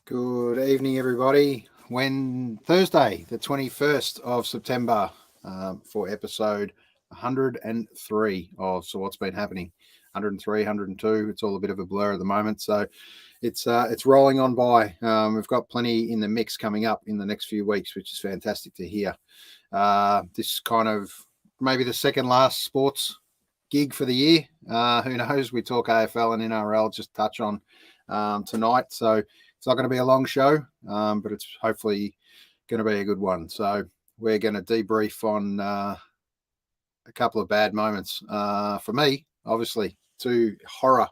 Good evening, everybody. Thursday, the 21st of September, for episode 103 of So What's Been Happening. 103, 102. It's all a bit of a blur at the moment, so it's rolling on by. We've got plenty in the mix coming up in the next few weeks, which is fantastic to hear. This kind of maybe the second last sports gig for the year. Who knows? We talk AFL and NRL, just touch on tonight. So it's not going to be a long show, but it's hopefully going to be a good one. So we're going to debrief on a couple of bad moments. For me, obviously, two horror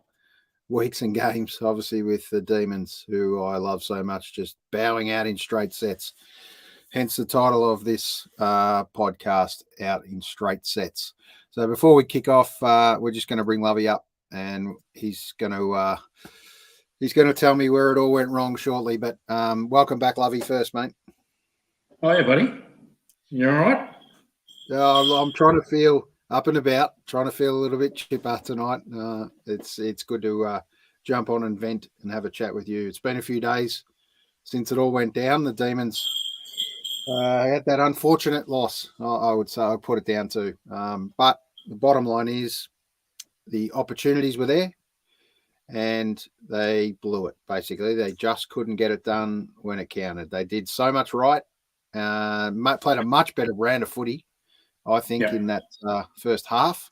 weeks and games, obviously, with the Demons, who I love so much, just bowing out in straight sets. Hence the title of this podcast, Out in Straight Sets. So before we kick off, we're just going to bring Lovey up, and he's going to tell me where it all went wrong shortly. But welcome back, Lovey, first, mate. Oh, yeah, buddy. You all right? I'm trying to feel up and about, trying to feel a little bit chipper tonight. It's good to jump on and vent and have a chat with you. It's been a few days since it all went down. The Demons had that unfortunate loss, I would say. I'll put it down to. But the bottom line is the opportunities were there and they blew it, basically. They just couldn't get it done when it counted. They did so much right, played a much better brand of footy, I think, in that first half,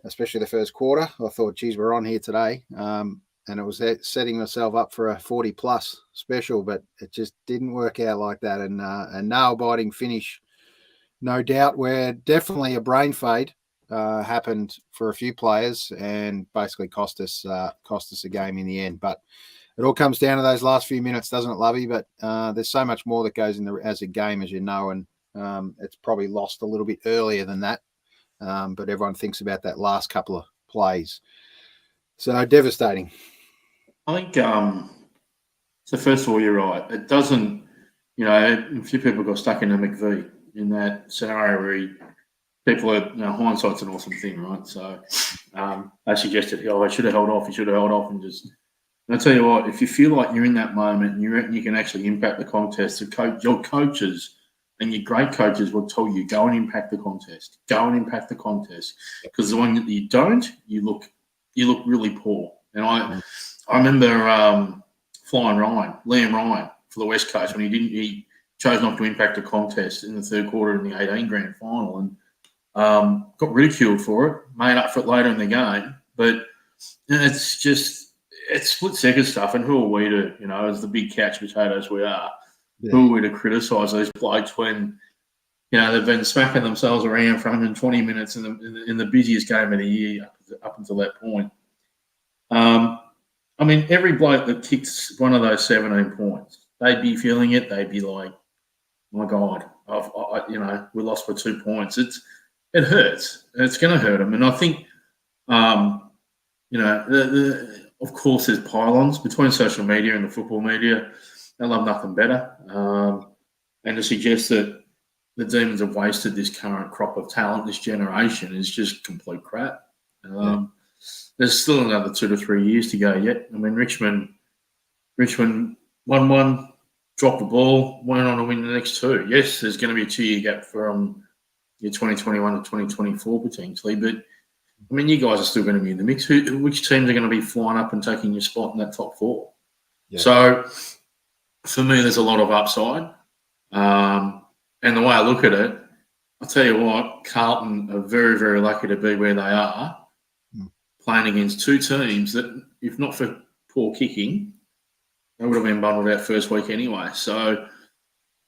especially the first quarter. I thought, geez, we're on here today. And it was setting myself up for a 40-plus special, but it just didn't work out like that. And a nail-biting finish, no doubt, where definitely a brain fade happened for a few players and basically cost us a game in the end. But it all comes down to those last few minutes, doesn't it, Lovey? But there's so much more that goes as a game, as you know, and it's probably lost a little bit earlier than that. But everyone thinks about that last couple of plays. So devastating. I think, so first of all, you're right. It doesn't, a few people got stuck in a McV in that scenario where people are, hindsight's an awesome thing, right? So they suggested, I should have held off, and just, and I tell you what, if you feel like you're in that moment and you reckon you can actually impact the contest, your coaches and your great coaches will tell you, go and impact the contest, because the one that you don't, you look really poor. And I remember flying Liam Ryan, for the West Coast when he chose not to impact a contest in the third quarter in the 18 grand final, and got ridiculed for it, made up for it later in the game. But it's split-second stuff, and who are we to, as the big couch potatoes we are, who are we to criticise these blokes when, they've been smacking themselves around for 120 minutes in the busiest game of the year up until that point. Every bloke that kicks one of those 17 points, they'd be feeling it. They'd be like, my God, we lost for 2 points. It hurts. It's going to hurt them. And I think, of course, there's pylons between social media and the football media. They love nothing better. And to suggest that the Demons have wasted this current crop of talent, this generation, is just complete crap. There's still another 2 to 3 years to go yet. Richmond 1-1, dropped the ball, went on to win the next two. Yes, there's going to be a 2-year gap from your 2021 to 2024 potentially, but you guys are still going to be in the mix. Which teams are going to be flying up and taking your spot in that top four? Yeah. So for me, there's a lot of upside. And the way I look at it, I'll tell you what, Carlton are very, very lucky to be where they are, playing against two teams that, if not for poor kicking, they would have been bundled out first week anyway. So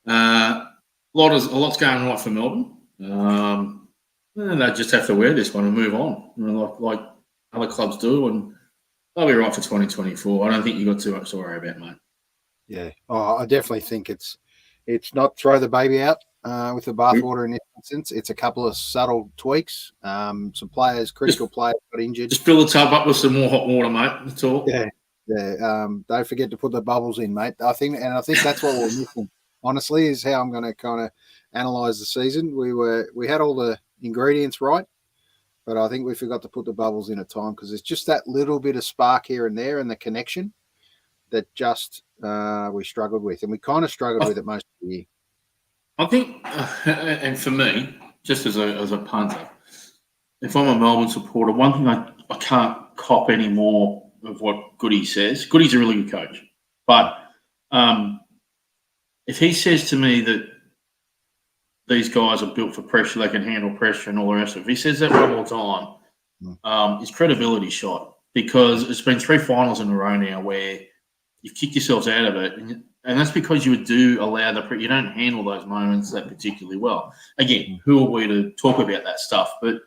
a lot's going right for Melbourne. And they just have to wear this one and move on, like other clubs do, and they'll be right for 2024. I don't think you've got too much to worry about, mate. Yeah, I definitely think it's not throw the baby out with the bathwater in this instance. It's a couple of subtle tweaks. Some critical players got injured. Just fill the tub up with some more hot water, mate. That's all. Yeah. Don't forget to put the bubbles in, mate. I think that's what we're missing. Honestly, is how I'm going to kind of analyse the season. We had all the ingredients right, but I think we forgot to put the bubbles in at time, because it's just that little bit of spark here and there and the connection that just we struggled with, and we kind of struggled with it most of the year. I think, and for me, just as a punter, if I'm a Melbourne supporter, one thing I can't cop anymore of what Goody says. Goody's a really good coach, but if he says to me that these guys are built for pressure, they can handle pressure and all the rest of it, if he says that one more time, his credibility's shot, because it's been 3 finals in a row now where you've kicked yourselves out of it, and that's because you do allow you don't handle those moments that particularly well. Again, who are we to talk about that stuff? But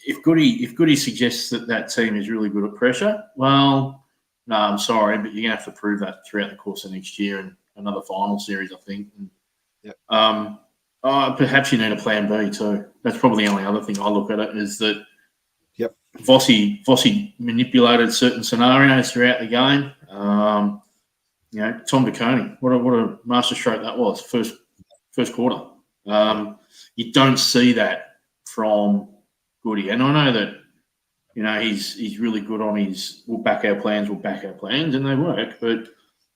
if Goody suggests that team is really good at pressure, well, no, I'm sorry, but you're going to have to prove that throughout the course of next year and another final series, I think. And, perhaps you need a plan B too. That's probably the only other thing I look at it, is that Vossi manipulated certain scenarios throughout the game. Tom DeConey, what a masterstroke that was, first quarter. You don't see that from Goody. And I know that, he's really good on his we'll back our plans, and they work. But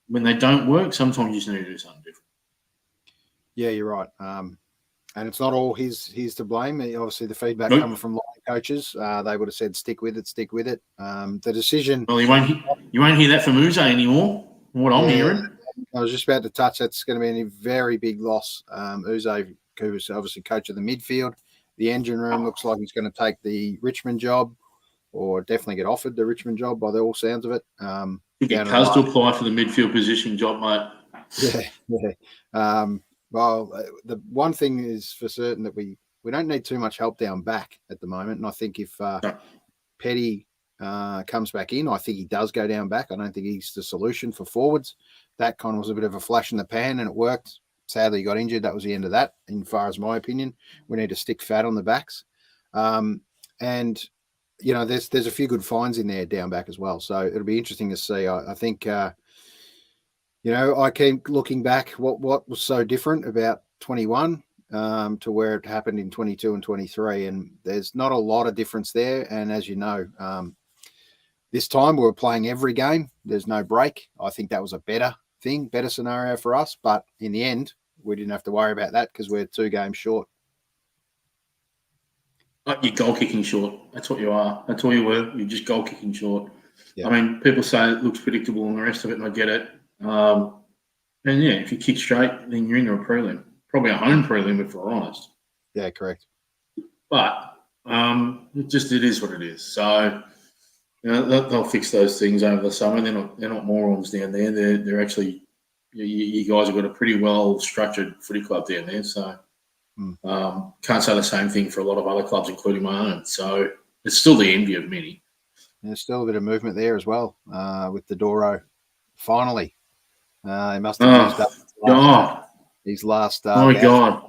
when they don't work, sometimes you just need to do something different. Yeah, you're right. And it's not all his to blame. Obviously, the feedback coming from line coaches, they would have said, stick with it. The decision... Well, you won't hear that from Uze anymore, from what I'm hearing. I was just about to touch. That's going to be a very big loss. Uze, who's obviously coach of the midfield. The engine room looks like he's going to take the Richmond job, or definitely get offered the Richmond job by all sounds of it. You get Cuz to apply for the midfield position job, mate. Yeah. Well, the one thing is for certain that we don't need too much help down back at the moment. And I think if Petty comes back in, I think he does go down back. I don't think he's the solution for forwards. That kind of was a bit of a flash in the pan, and it worked. Sadly, he got injured. That was the end of that, in far as my opinion. We need to stick fat on the backs. And, there's a few good finds in there down back as well. So it'll be interesting to see. I think, I keep looking back what was so different about 21 to where it happened in 22 and 23. And there's not a lot of difference there. And as you know, this time we were playing every game. There's no break. I think that was a better scenario for us. But in the end, we didn't have to worry about that because we're 2 games short. You're goal kicking short. That's what you are. That's all you were. You're just goal kicking short. Yeah. I mean, people say it looks predictable and the rest of it, and I get it. And if you kick straight, then you're into a prelim. Probably a home prelim, if we're honest. Yeah, correct. But it is what it is. So they'll fix those things over the summer. They're not morons down there. They're actually, you guys have got a pretty well structured footy club down there. So can't say the same thing for a lot of other clubs, including my own. So it's still the envy of many. There's still a bit of movement there as well with the Doro. Finally, he must have used his last. Oh my God!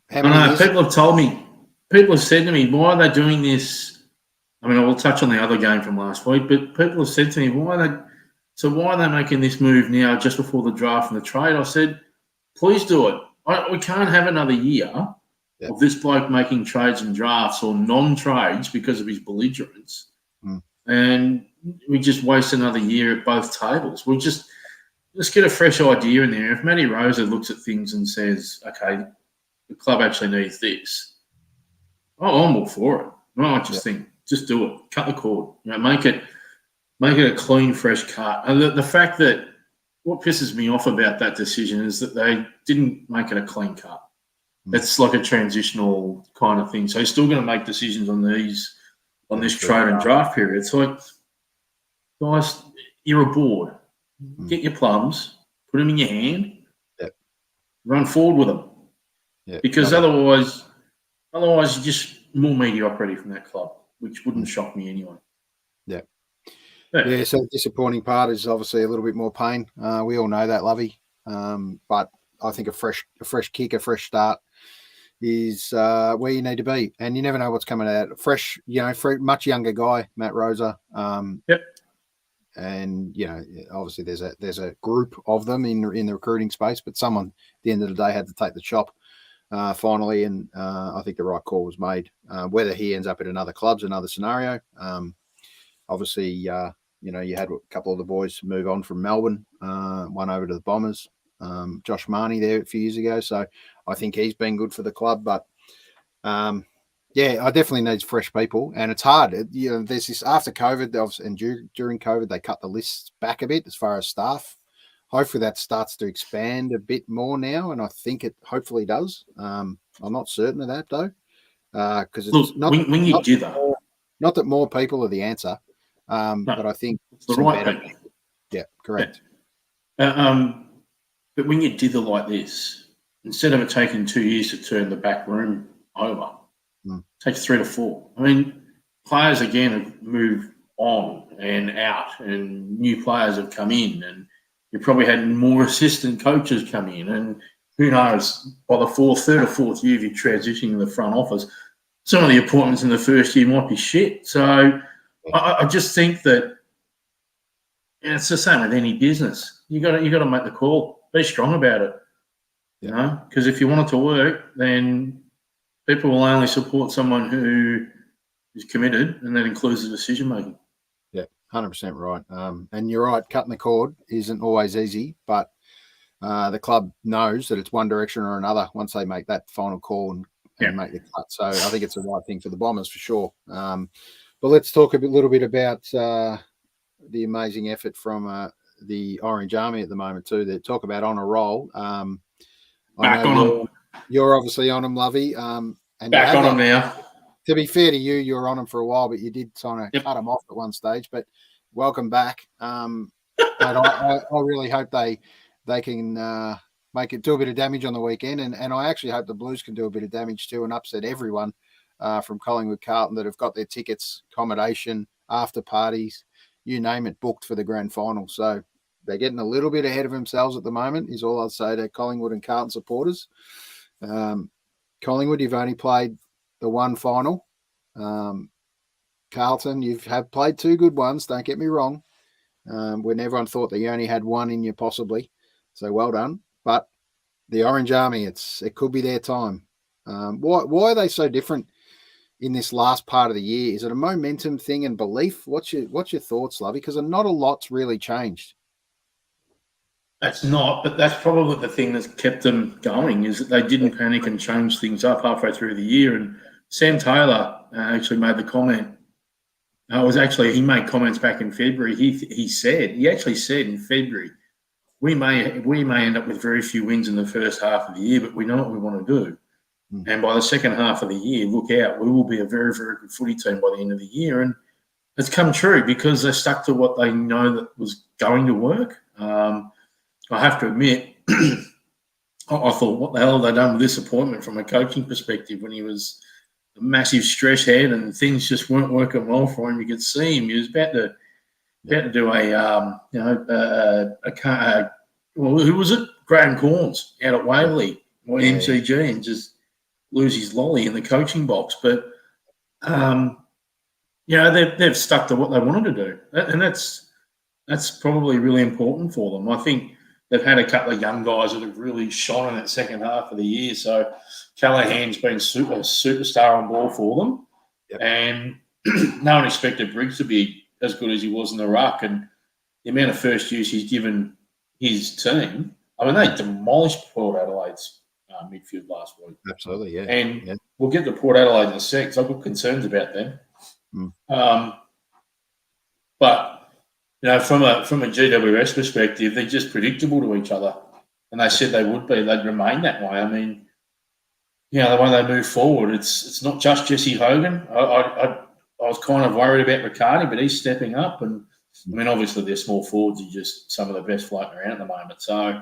People have told me. People have said to me, "Why are they doing this?" I mean, I will touch on the other game from last week, but people have said to me, "Why are they making this move now, just before the draft and the trade?" I said, "Please do it. We can't have another year of this bloke making trades and drafts or non-trades because of his belligerence, and we just waste another year at both tables. Let's get a fresh idea in there. If Matty Rosa looks at things and says, okay, the club actually needs this, I'm all for it. I just think, just do it. Cut the cord. Make it a clean, fresh cut. And the fact that what pisses me off about that decision is that they didn't make it a clean cut. It's like a transitional kind of thing. So you're still going to make decisions on this trade and draft period. It's like, guys, you're a board. Get your plums, put them in your hand, run forward with them. Because otherwise you're just more mediocrity from that club, which wouldn't shock me anyway. So the disappointing part is obviously a little bit more pain. We all know that, Lovey. But I think a fresh kick, a fresh start is where you need to be. And you never know what's coming out. Fresh, much younger guy, Matt Rosa. And obviously there's a group of them in the recruiting space, but someone at the end of the day had to take the chop finally, and I think the right call was made. Whether he ends up at another club's another scenario. Obviously, you had a couple of the boys move on from Melbourne, one over to the Bombers. Josh Marnie there a few years ago, so I think he's been good for the club. But I definitely need fresh people, and it's hard. There's this after COVID, and during COVID, they cut the lists back a bit as far as staff. Hopefully, that starts to expand a bit more now, and I think it hopefully does. I'm not certain of that though, because it's not that more people are the answer, but I think it's the right people. Yeah, correct. But when you dither like this, instead of it taking 2 years to turn the back room over, it takes 3 to 4. I mean, players again have moved on and out, and new players have come in, and you probably had more assistant coaches come in, and who knows, by the third or fourth year, if you're transitioning the front office, some of the appointments in the first year might be shit. So I just think that it's the same with any business. You got to make the call. Be strong about it, because if you want it to work, then people will only support someone who is committed, and that includes the decision making. Yeah, 100% right. And you're right, cutting the cord isn't always easy, but the club knows that it's one direction or another once they make that final call and make the cut. So I think it's the right thing for the Bombers for sure. But let's talk little bit about the amazing effort from the Orange Army at the moment too. They talk about on a roll. Back on them. You're obviously on them, Lovey. And back on them now. To be fair to you, you were on them for a while, but you did kind of cut them off at one stage. But welcome back. But I really hope they can do a bit of damage on the weekend, and I actually hope the Blues can do a bit of damage too and upset everyone from Collingwood, Carlton that have got their tickets, accommodation, after parties, you name it, booked for the grand final. So they're getting a little bit ahead of themselves at the moment, is all I'd say to Collingwood and Carlton supporters. Collingwood, you've only played the one final. Carlton, you have played 2 good ones, don't get me wrong, when everyone thought that you only had one in you possibly. So well done. But the Orange Army, it could be their time. Why are they so different in this last part of the year? Is it a momentum thing and belief? What's your thoughts, Lovey? Because not a lot's really changed. That's not, but that's probably the thing that's kept them going, is that they didn't panic and change things up halfway through the year. And Sam Taylor actually made the comment. He made comments back in February. He actually said in February, we may end up with very few wins in the first half of the year, but we know what we want to do. And by the second half of the year, look out, we will be a very, very good footy team by the end of the year. And it's come true because they stuck to what they know that was going to work. I have to admit, I thought, what the hell have they done with this appointment from a coaching perspective when he was a massive stress head and things just weren't working well for him. You could see him. He was about to do who was it? Graham Corns out at Waverley or MCG and just lose his lolly in the coaching box. But, they've stuck to what they wanted to do. And that's probably really important for them. I think they've had a couple of young guys that have really shone in that second half of the year. So Callahan's been a superstar on ball for them. Yep. And no one expected Briggs to be as good as he was in the ruck. And the amount of first use he's given his team, I mean, they demolished Port Adelaide's midfield last week. Absolutely, yeah. And we'll get to Port Adelaide in a sec, because I've got concerns about them. But from a GWS perspective, they're just predictable to each other. And they said they would be. They'd remain that way. I mean, the way they move forward, it's not just Jesse Hogan. I was kind of worried about Riccardi, but he's stepping up. And, I mean, obviously their small forwards are just some of the best floating around at the moment. So,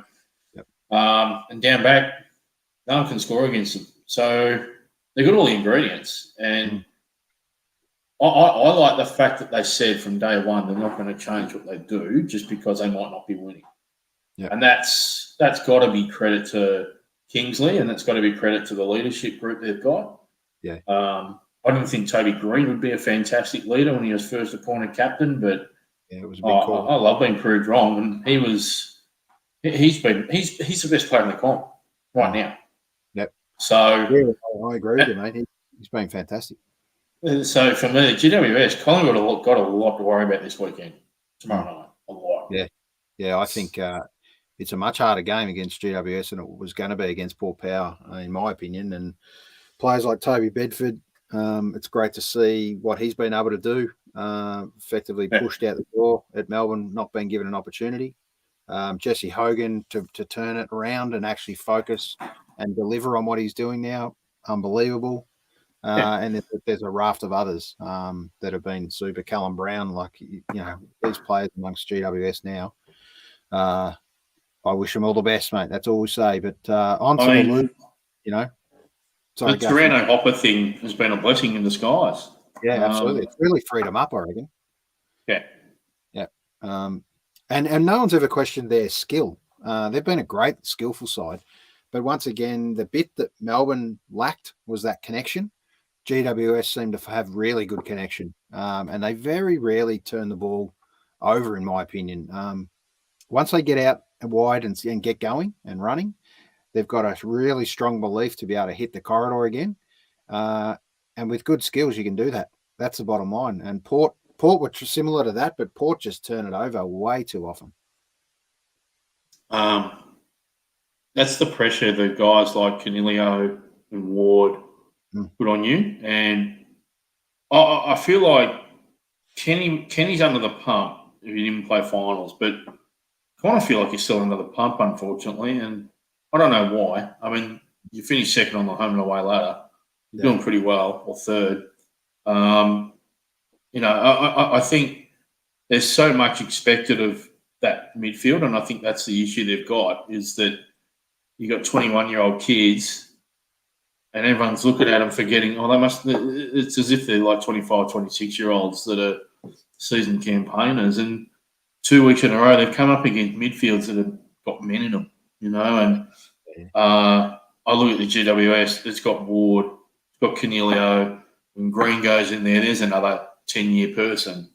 and down back, no one can score against them. So they've got all the ingredients. And I like the fact that they said from day one they're not going to change what they do just because they might not be winning. Yeah. And that's got to be credit to Kingsley, and that's got to be credit to the leadership group they've got. Yeah. I didn't think Toby Green would be a fantastic leader when he was first appointed captain, but it was a big call. I love being proved wrong, and he's the best player in the comp right now. Yep. So I agree with you, mate. He's been fantastic. So for me, GWS, Collingwood got a lot to worry about this weekend. tomorrow night. A lot. Yeah. I think it's a much harder game against GWS than it was going to be against Port Power, in my opinion. And players like Toby Bedford, it's great to see what he's been able to do. Effectively pushed out the door at Melbourne, not being given an opportunity. Jesse Hogan to turn it around and actually focus and deliver on what he's doing now, unbelievable. And there's a raft of others that have been super. Callum Brown, these players amongst GWS now. I wish them all the best, mate. That's all we say. But the loop, The Toronto Hopper thing has been a blessing in disguise. Yeah, absolutely. It's really freed them up, I reckon. Yeah. And no one's ever questioned their skill. They've been a great, skillful side. But once again, the bit that Melbourne lacked was that connection. GWS seemed to have really good connection. And they very rarely turn the ball over, in my opinion. Once they get out wide and get going and running, they've got a really strong belief to be able to hit the corridor again. And with good skills, you can do that. That's the bottom line. And Port were similar to that, but Port just turn it over way too often. That's the pressure that guys like Canelio and Ward put on you. And I feel like Kenny's under the pump if he didn't play finals, but I kind of feel like he's still under the pump, unfortunately. And I don't know why. I mean, you finished second on the home and away ladder. You're doing pretty well, or third. I think there's so much expected of that midfield, and I think that's the issue they've got, is that you got 21-year-old kids and everyone's looking at them forgetting, it's as if they're like 25, 26-year-olds that are seasoned campaigners. And 2 weeks in a row, they've come up against midfields that have got men in them, and I look at the GWS, it's got Ward, it's got Canelio, when Green goes in there's another 10-year person.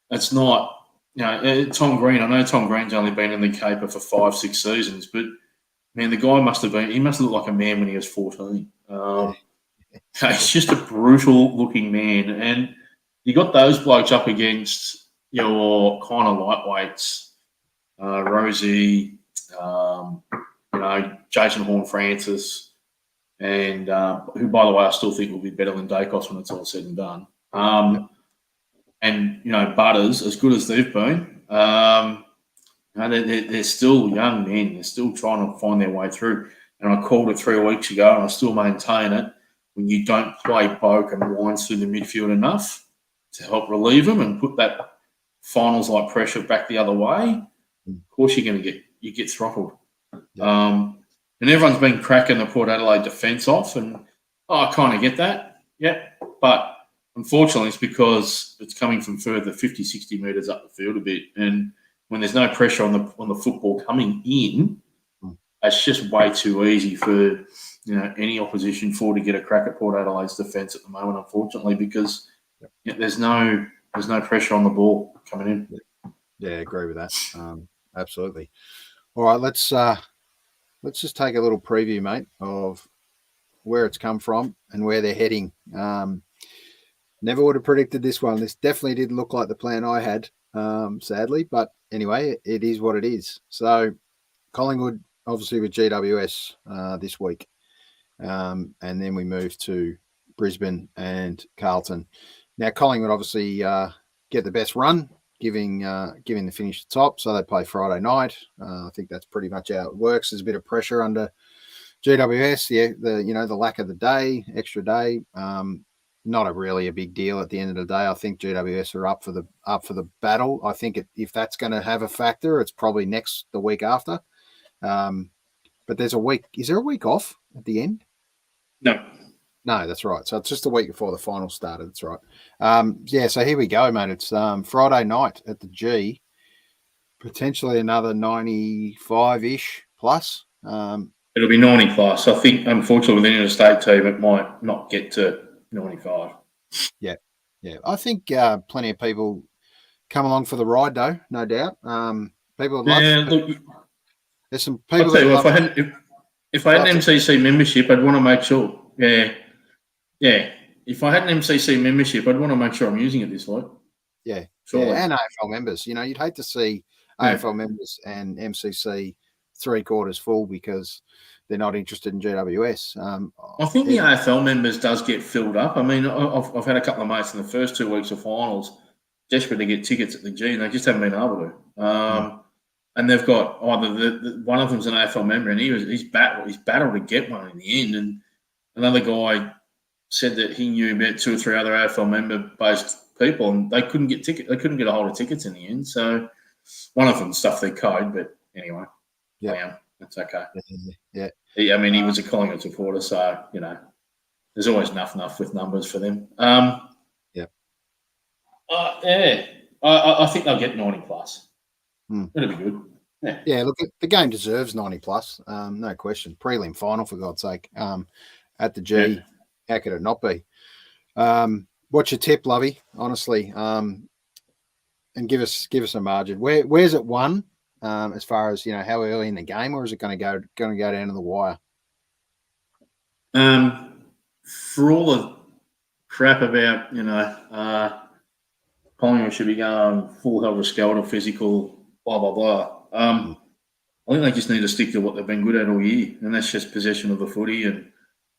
It's not, Tom Green. I know Tom Green's only been in the caper for 5-6 seasons, but man, the guy he must look like a man when he was 14. He's just a brutal looking man. And you got those blokes up against your kind of lightweights, Rosie, Jason Horne-Francis, and who, by the way, I still think will be better than Dacos when it's all said and done. And, Butters, as good as they've been, they're still young men. They're still trying to find their way through. And I called it 3 weeks ago, and I still maintain it. When you don't play Boak and Wines through the midfield enough to help relieve them and put that finals-like pressure back the other way, of course you're going to get throttled. And everyone's been cracking the Port Adelaide defence off, and I kind of get that. Yeah, but unfortunately, it's because it's coming from further 50, 60 metres up the field a bit. And when there's no pressure on the football coming in, it's just way too easy for any opposition forward to get a crack at Port Adelaide's defence at the moment, unfortunately, because there's no pressure on the ball coming in. Yeah, I agree with that. Absolutely. All right, let's just take a little preview, mate, of where it's come from and where they're heading. Never would have predicted this one. This definitely didn't look like the plan I had, sadly. But anyway, it is what it is. So Collingwood, obviously, with GWS this week. And then we move to Brisbane and Carlton. Now, Collingwood obviously get the best run, giving the finish the top. So they play Friday night. I think that's pretty much how it works. There's a bit of pressure under GWS. The lack of the day, extra day. Not really a big deal at the end of the day. I think GWS are up for the battle. I think if that's going to have a factor, it's probably the week after. But there's a week. Is there a week off at the end? No, that's right. So it's just a week before the final started. That's right. So here we go, mate. It's Friday night at the G. Potentially another 95-ish plus. It'll be 90 plus. I think, unfortunately, with the interstate team, it might not get to 95. Yeah. I think plenty of people come along for the ride, though, no doubt. People would love. Look, there's some people. If I had an MCC membership, I'd want to make sure. Yeah. If I had an MCC membership, I'd want to make sure I'm using it this week. Yeah, surely. yeah, and AFL members. You know, you'd hate to see AFL members and MCC 3/4 full because they're not interested in GWS. I think the AFL members does get filled up. I mean, I've had a couple of mates in the first 2 weeks of finals desperate to get tickets at the G, and they just haven't been able to. And they've got either one of them's an AFL member, and he's battled to get one in the end. And another guy said that he knew about 2 or 3 other AFL member-based people, and they couldn't get a hold of tickets in the end. So one of them stuffed their code, but anyway, yeah, that's okay. Yeah. I mean, he was a Collingwood supporter, so you know, there's always enough with numbers for them. I think they'll get 90 plus. It'll be good. Yeah. Look, the game deserves 90 plus, no question. Prelim final, for God's sake, at the G. Yeah. How could it not be? What's your tip, Lovey? Honestly, and give us a margin. Where's it won? As far as, you know, how early in the game, or is it going to go down to the wire? For all the crap about, you know, Collingwood should be going full helter-skelter, physical, blah blah blah. I think they just need to stick to what they've been good at all year, and that's just possession of the footy and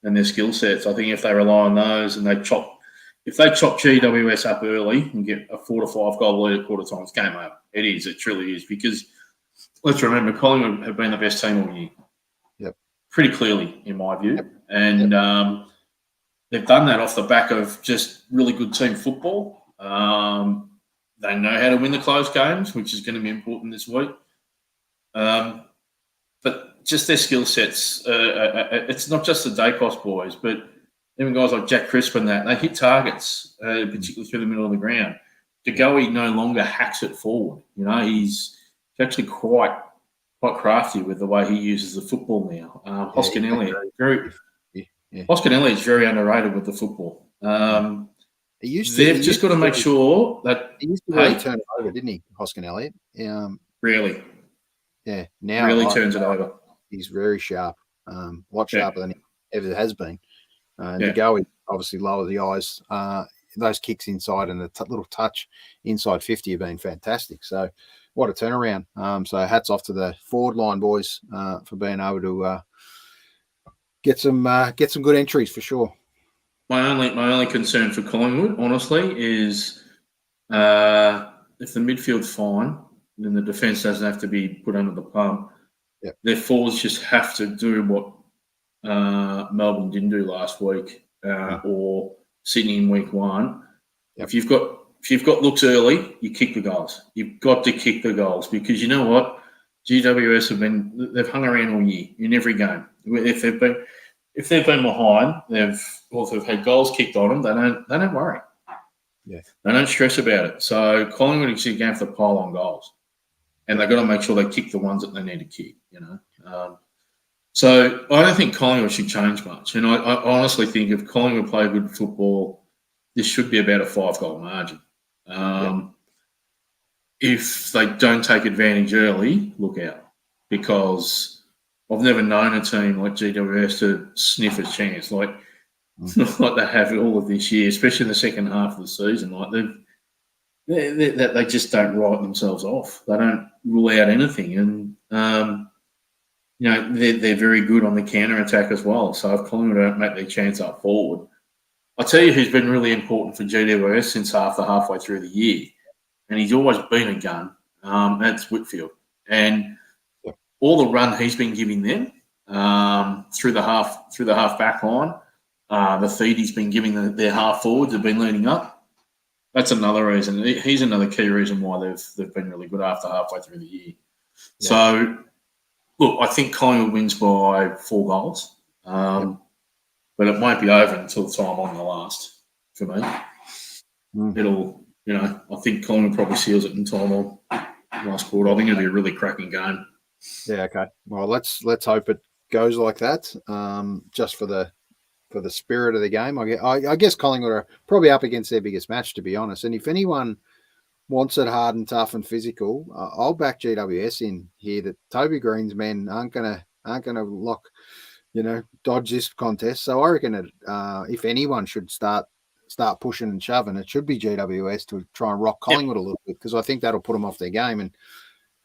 their skill sets. I think if they rely on those and if they chop GWS up early and get a 4 to 5 goal lead at quarter time, it's game over. It is. It truly is. Because let's remember, Collingwood have been the best team all year. Yep. Pretty clearly, in my view. Yep. And they've done that off the back of just really good team football. They know how to win the close games, which is going to be important this week. But just their skill sets, it's not just the Dacos boys, but even guys like Jack Crisp and that, they hit targets, particularly through the middle of the ground. DeGoey no longer hacks it forward. You know, he's actually quite crafty with the way he uses the football now. Hoskinelli, Hoskinelli is very underrated with the football. They've just got to make sure that he used to really turn it over, didn't he, Hoskinelli? Really. Yeah, now really turns it over. He's very sharp, a lot sharper than he ever has been. DeGoey obviously lower the eyes. Those kicks inside and the little touch inside 50 have been fantastic. So what a turnaround. So hats off to the forward line boys for being able to get some good entries for sure. My only concern for Collingwood, honestly, is if the midfield's fine, then the defence doesn't have to be put under the pump. Yep. Their forwards just have to do what Melbourne didn't do last week or Sydney in week 1. Yep. If you've got looks early, you kick the goals. You've got to kick the goals because you know what? GWS they've hung around all year in every game. If they've been behind, they've had goals kicked on them. They don't worry. Yeah, they don't stress about it. So Collingwood is going to have to pile on goals, and they've got to make sure they kick the ones that they need to kick. You know, so I don't think Collingwood should change much. And I honestly think if Collingwood play good football, this should be about a 5-goal margin. If they don't take advantage early, look out, because I've never known a team like GWS to sniff a chance like they have all of this year, especially in the second half of the season. Like they just don't write themselves off. They don't rule out anything, and you know they're very good on the counter attack as well. So if Collingwood don't make their chance up forward, I'll tell you who's been really important for GWS since halfway through the year, and he's always been a gun. That's Whitfield, and all the run he's been giving them through the half back line, the feed he's been giving their half forwards have been leading up. That's another reason. He's another key reason why they've been really good after halfway through the year. Yeah. So, look, I think Collingwood wins by 4 goals, but it won't be over until the time on the last for me. It'll, you know, I think Collingwood probably seals it in time on last quarter. I think it'll be a really cracking game. Yeah, okay. Well, let's hope it goes like that. Just for the spirit of the game, I guess Collingwood are probably up against their biggest match, to be honest. And if anyone wants it hard and tough and physical, I'll back GWS in here. That Toby Green's men aren't gonna dodge this contest. So I reckon if anyone should start start pushing and shoving, it should be GWS to try and rock Collingwood a little bit, because I think that'll put them off their game. And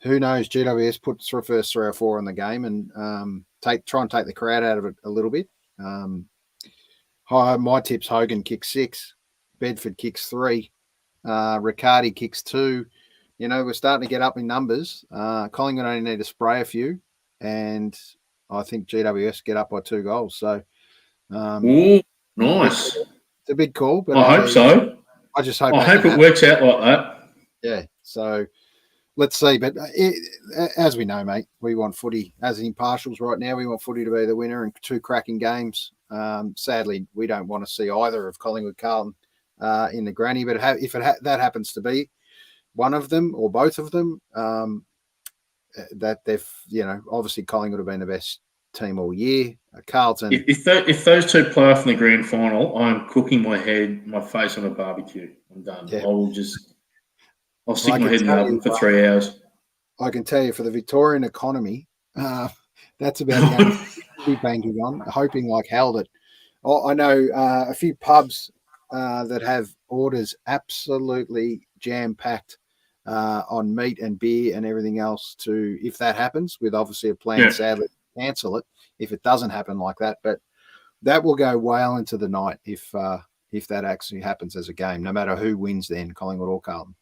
who knows, GWS puts the first 3 or 4 in the game and try and take the crowd out of it a little bit. My tips: Hogan kicks 6, Bedford kicks 3, Riccardi kicks 2. We're starting to get up in numbers. Collingwood only need to spray a few, and I think GWS get up by 2 goals. So, ooh, nice. It's a big call, but I hope so. I just hope. I hope it works out like that. Yeah. So let's see. But as we know, mate, we want footy as impartials right now. We want footy to be the winner and 2 cracking games. Sadly, we don't want to see either of Collingwood Carlton in the granny. But if that happens to be one of them or both of them, that they've, obviously Collingwood have been the best team all year. Carlton. If those 2 play off in the grand final, I'm cooking my face on a barbecue. I'm done. Yeah. I'll stick my head in the oven for 3 hours. I can tell you, for the Victorian economy, that's about the only thing to be banking on, hoping like hell that I know a few pubs that have orders absolutely jam-packed on meat and beer and everything else to, if that happens, with obviously a plan, sadly, to cancel it if it doesn't happen like that. But that will go well into the night if that actually happens as a game, no matter who wins then, Collingwood or Carlton.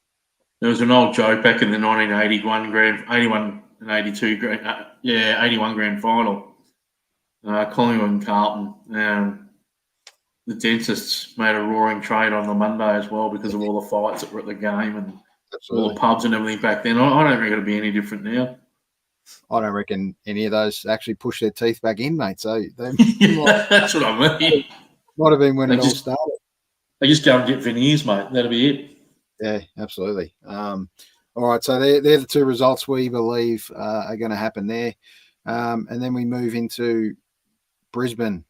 There was an old joke back in the 81 and 82 81 grand final. Collingwood and Carlton. The dentists made a roaring trade on the Monday as well because of all the fights that were at the game and all the pubs and everything back then. I don't think it'll be any different now. I don't reckon any of those actually push their teeth back in, mate. So that's what I mean. Might have been when it all started. They just go and get veneers, mate. That'll be it. Yeah, absolutely. All right, so they're the 2 results we believe are going to happen there. And then we move into Brisbane.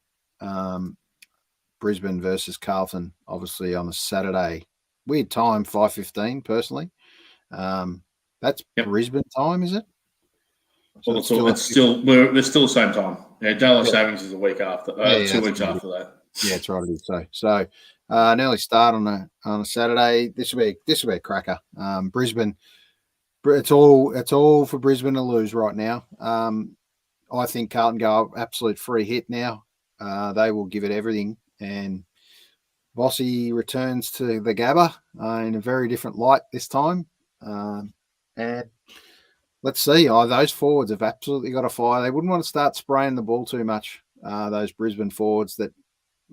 Brisbane versus Carlton, obviously on a Saturday. Weird time, 5:15, personally. That's Brisbane time, is it? So well, it's still the same time. Yeah, daylight savings is a week after, 2 weeks after that. Yeah, that's right. It is. So an early start on a Saturday. This will be a cracker. Brisbane, it's all for Brisbane to lose right now. I think Carlton go absolute free hit now. They will give it everything, and Bossy returns to the Gabba in a very different light this time. And let's see. Those forwards have absolutely got a fire. They wouldn't want to start spraying the ball too much. Those Brisbane forwards that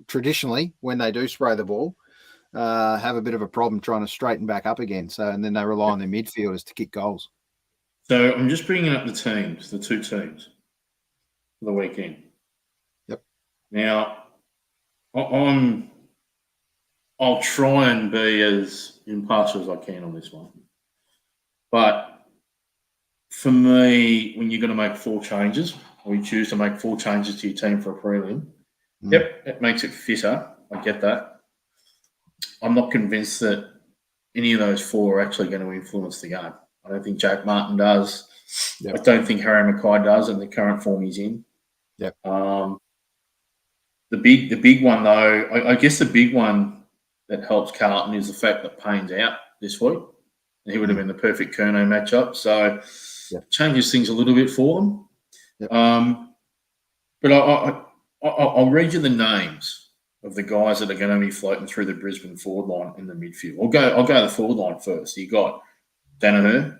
traditionally, when they do spray the ball, have a bit of a problem trying to straighten back up again. And then they rely on their midfielders to kick goals. So I'm just bringing up the 2 teams for the weekend. Yep. Now, I'll try and be as impartial as I can on this one. But for me, when you're going to make 4 changes, or you choose to make 4 changes to your team for a prelim, it makes it fitter. I get that. I'm not convinced that any of those 4 are actually going to influence the game. I don't think Jack Martin does. Yep. I don't think Harry Mackay does in the current form he's in. Yep. The big one, though, I guess the big one that helps Carlton is the fact that Payne's out this week. He would have been the perfect Kerno matchup. So it changes things a little bit for them. Yep. But I'll read you the names of the guys that are going to be floating through the Brisbane forward line in the midfield. I'll go the forward line first. You got Danaher,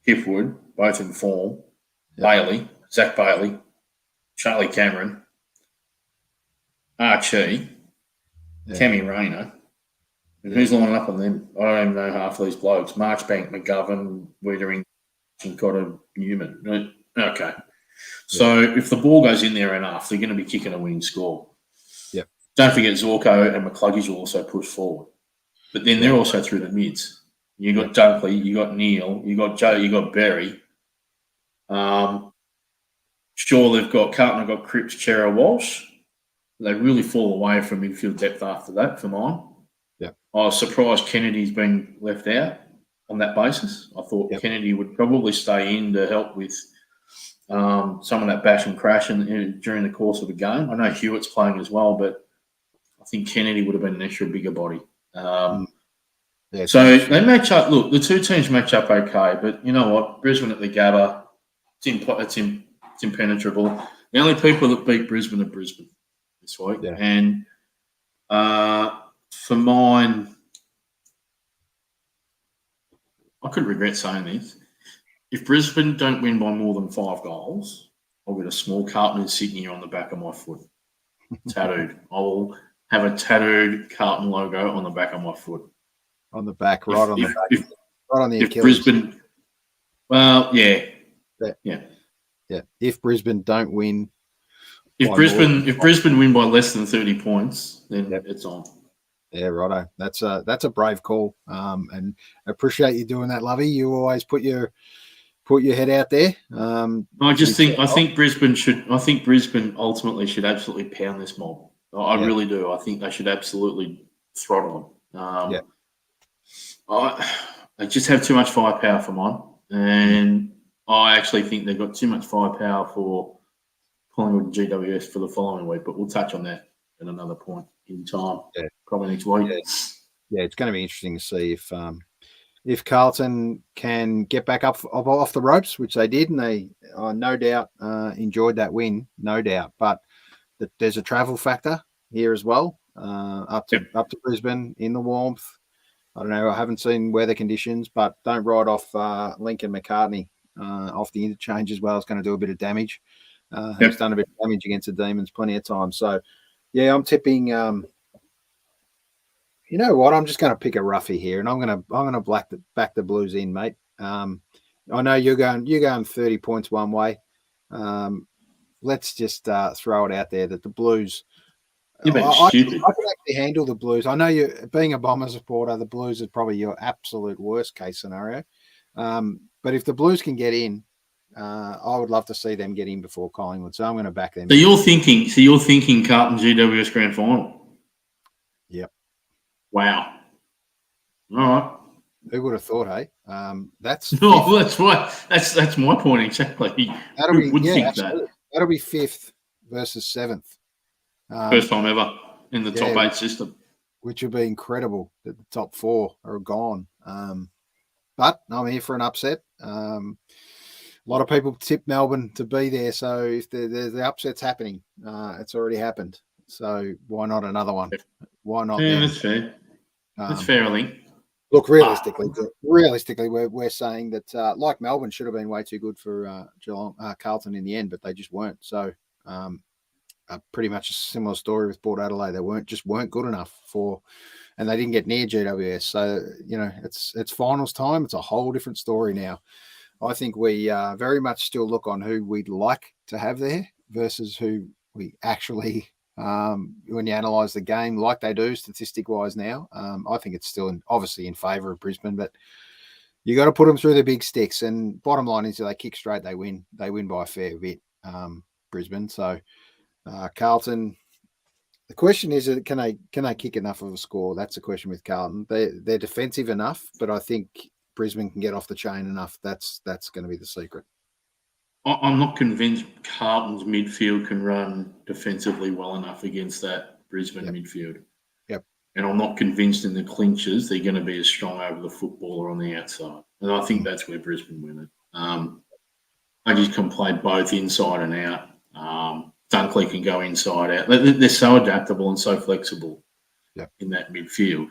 Hipwood, both in form. Yep. Zach Bailey, Charlie Cameron, Archie, Cammy Rayner. And who's lining up on them? I don't even know half of these blokes. Marchbank, McGovern, Wiedering, and Cotter Newman. Okay. So if the ball goes in there enough, they're going to be kicking a winning score. Yep. Don't forget Zorko and McCluggage will also push forward. But then they're also through the mids. You got Dunkley, you got Neil, you got Joe, you got Berry. Sure, they've got Carlton, have got Cripps, Chera, Walsh. They really fall away from midfield depth after that for mine. Yep. I was surprised Kennedy's been left out on that basis. I thought Kennedy would probably stay in to help with some of that bash and crash during the course of the game. I know Hewitt's playing as well, but I think Kennedy would have been an extra bigger body. Yeah, so they match up. Look, the two teams match up okay, but you know what? Brisbane at the Gabba, it's impenetrable. The only people that beat Brisbane are Brisbane this week. Yeah. And for mine, I could regret saying this. If Brisbane don't win by more than 5 goals, I'll get a small Carlton in Sydney on the back of my foot. Tattooed. I will have a tattooed Carlton logo on the back of my foot. On the back, right on the back. Right on the Achilles. Brisbane, well, yeah. If Brisbane don't win, if Brisbane win by less than 30 points, then it's on. Yeah, righto. That's a brave call. And appreciate you doing that, Lovey. You always put your head out there. I think Brisbane ultimately should absolutely pound this mob. I really do. I think they should absolutely throttle them. They just have too much firepower for mine, and I actually think they've got too much firepower for Collingwood and GWS for the following week. But we'll touch on that at another point in time. Yeah, probably next week. Yeah, it's going to be interesting to see if Carlton can get back up off the ropes, which they did, and they no doubt enjoyed that win, no doubt. But there's a travel factor here as well, up to Brisbane in the warmth. I don't know. I haven't seen weather conditions, but don't ride off Lincoln McCartney off the interchange as well. It's going to do a bit of damage. He's done a bit of damage against the Demons plenty of times. So, yeah, I'm tipping. You know what? I'm just going to pick a roughie here, and I'm going to back the Blues in, mate. I know you're going 30 points one way. Let's just throw it out there that the Blues. I can actually handle the Blues. I know you, being a Bomber supporter, the Blues is probably your absolute worst case scenario. But if the Blues can get in, I would love to see them get in before Collingwood. So I'm going to back them. So you're thinking Carlton GWS Grand Final? Yep. Wow. All right. Who would have thought, hey? That's my point exactly. That'll be 5th versus 7th. First time ever in the top 8 system. Which would be incredible that the top 4 are gone. But I'm here for an upset. A lot of people tip Melbourne to be there. So if the upset's happening, it's already happened. So why not another one? Why not? Yeah, that's fair. That's fair, I think. Look, realistically, we're saying that like Melbourne should have been way too good for Carlton in the end, but they just weren't. So pretty much a similar story with Port Adelaide. They weren't good enough and they didn't get near GWS. So it's finals time. It's a whole different story now. I think we very much still look on who we'd like to have there versus who we actually. When you analyse the game like they do statistic-wise now, I think it's still obviously in favour of Brisbane, but you got to put them through the big sticks. And bottom line is, if they kick straight, they win. They win by a fair bit, Brisbane. So Carlton. The question is, can they kick enough of a score? That's the question with Carlton. They're defensive enough, but I think Brisbane can get off the chain enough. That's going to be the secret. I'm not convinced Carlton's midfield can run defensively well enough against that Brisbane midfield. Yep. And I'm not convinced in the clinches they're going to be as strong over the football or on the outside. And I think that's where Brisbane win it. They just can play both inside and out. Dunkley can go inside out. They're so adaptable and so flexible in that midfield.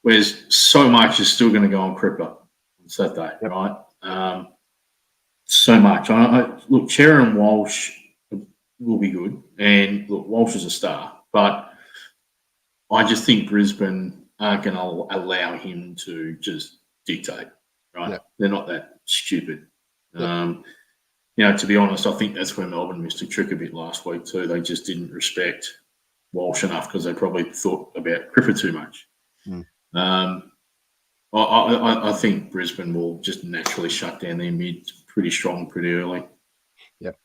Whereas so much is still going to go on Cripper on Saturday, right? So much. Look, Cherry and Walsh will be good. And look, Walsh is a star. But I just think Brisbane aren't going to allow him to just dictate, right? Yep. They're not that stupid. Yep. To be honest, I think that's where Melbourne missed a trick a bit last week too. They just didn't respect Walsh enough because they probably thought about Cripper too much. I think Brisbane will just naturally shut down their mid pretty strong, pretty early. Yep.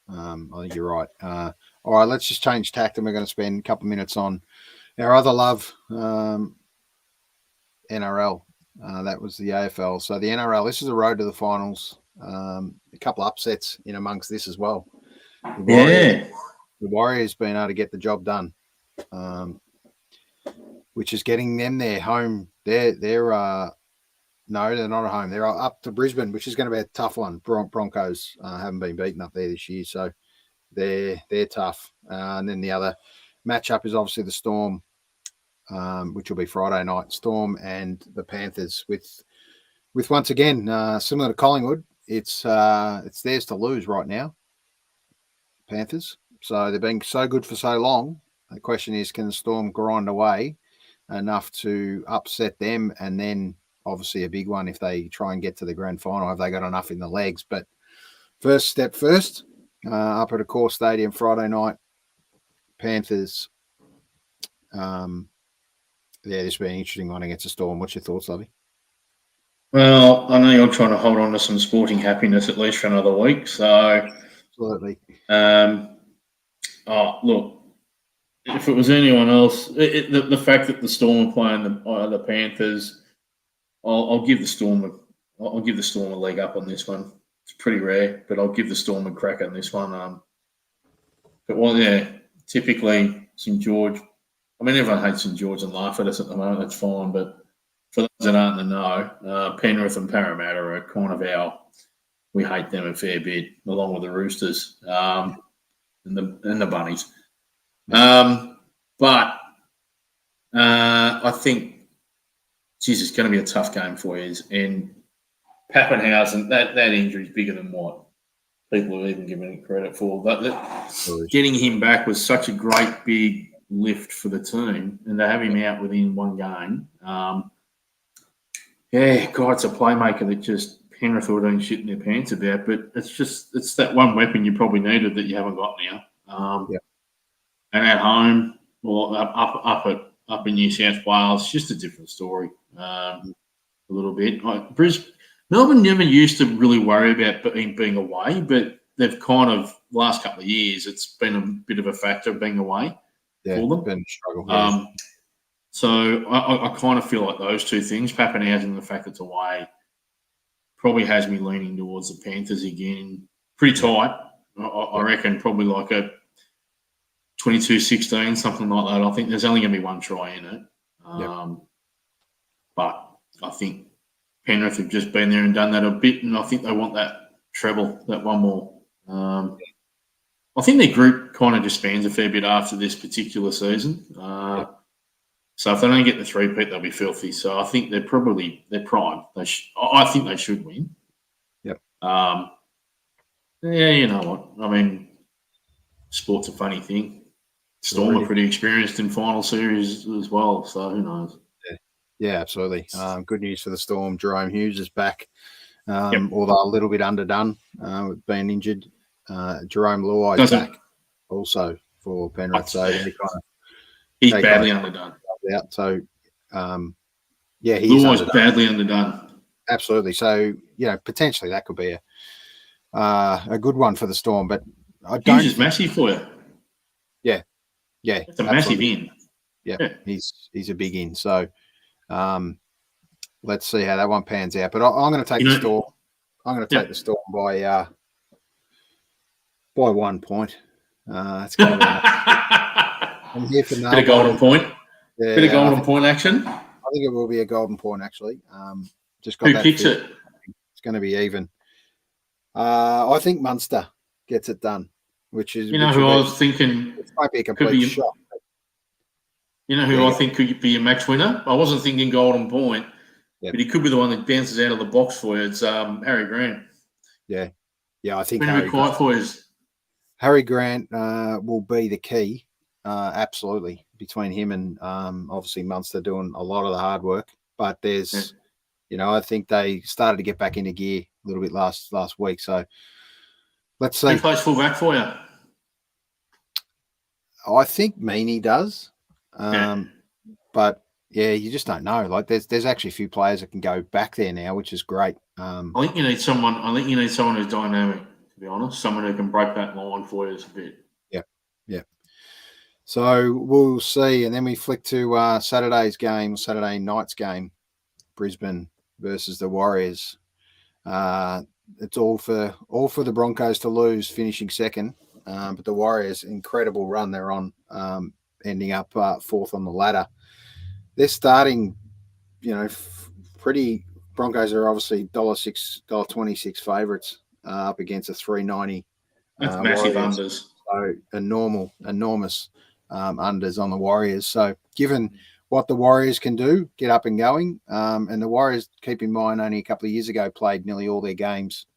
I think you're right. All right, let's just change tact, and we're going to spend a couple of minutes on our other love, NRL. That was the AFL. So the NRL, this is the road to the finals. A couple of upsets in amongst this as well. the Warriors being able to get the job done, which is getting them their home. They're no, they're not at home. They're up to Brisbane, which is going to be a tough one. Broncos haven't been beaten up there this year, so they're tough. And then the other matchup is obviously the Storm, which will be Friday night. Storm and the Panthers with once again similar to Collingwood. It's theirs to lose right now. Panthers. So they've been so good for so long. The question is, can the Storm grind away enough to upset them, and then obviously a big one if they try and get to the grand final. Have they got enough in the legs? But first step first, up at Accor Stadium Friday night, Panthers. Yeah, this will be an interesting one against the Storm. What's your thoughts, Lovey? Well, I know you're trying to hold on to some sporting happiness at least for another week. So, absolutely. Look, if it was anyone else, the fact that the Storm are playing the Panthers, I'll give the Storm a leg up on this one. It's pretty rare, but I'll give the Storm a crack on this one. Typically St George. I mean, everyone hates St George and laugh at us at the moment. That's fine, but for those that aren't in the know, Penrith and Parramatta are kind of we hate them a fair bit, along with the Roosters and the Bunnies. But I think, it's going to be a tough game for you. And Pappenhausen, that injury is bigger than what people are even giving it credit for. But getting him back was such a great big lift for the team, and to have him out within one game, it's a playmaker that just Penrith were doing shit in their pants about. But it's that one weapon you probably needed that you haven't got now. And at home, well, up in New South Wales, it's just a different story. A little bit. Melbourne never used to really worry about being away, but they've kind of last couple of years it's been a bit of a factor being away for them. Been a struggle. So I kind of feel like those two things, Pappenhausen and the fact that it's away, probably has me leaning towards the Panthers again. Pretty tight. I reckon probably like a 22-16, something like that. I think there's only going to be one try in it. But I think Penrith have just been there and done that a bit, and I think they want that treble, that one more. I think their group kind of disbands a fair bit after this particular season. So if they don't get the three-peat, they'll be filthy. So I think they're prime. I think they should win. Yep. You know what? I mean, sport's a funny thing. Storm are pretty experienced in final series as well, so who knows? Yeah, absolutely. Good news for the Storm. Jerome Hughes is back, although a little bit underdone with being injured. Jerome Luai is back also for Penrith. So he's badly underdone. Out. So, Luai's badly underdone. Absolutely. So, potentially that could be a good one for the Storm. But I don't. Hughes is massive for you. Yeah, it's a massive in. Yeah, he's a big in. So, let's see how that one pans out. But I'm going to take the Storm. I'm going to take the Storm by 1 point. It's going to be I'm here for bit of golden point. Yeah, bit of golden point action. I think it will be a golden point actually. Just got who that kicks it? It's going to be even. I think Munster gets it done. Which is who I was thinking it might be a complete shock. I think could be a match winner? I wasn't thinking golden point, but he could be the one that bounces out of the box for you. It's Harry Grant. Yeah, I think Harry Grant will be the key. Absolutely, between him and obviously Munster doing a lot of the hard work. But there's, I think they started to get back into gear a little bit last week. So let's see. Who plays fullback for you? I think Meany does. But you just don't know. Like there's actually a few players that can go back there now, which is great. I think you need someone. Who's dynamic. To be honest, someone who can break that line for you a bit. Yeah. So we'll see, and then we flick to Saturday night's game, Brisbane versus the Warriors. It's all for the Broncos to lose, finishing second. but the Warriors, incredible run they're on, ending up fourth on the ladder. They're starting, pretty. Broncos are obviously $6.26 favourites up against a $3.90. That's massive Warriors. unders. So enormous unders on the Warriors. So given what the Warriors can do, get up and going, and the Warriors, keep in mind, only a couple of years ago played nearly all their games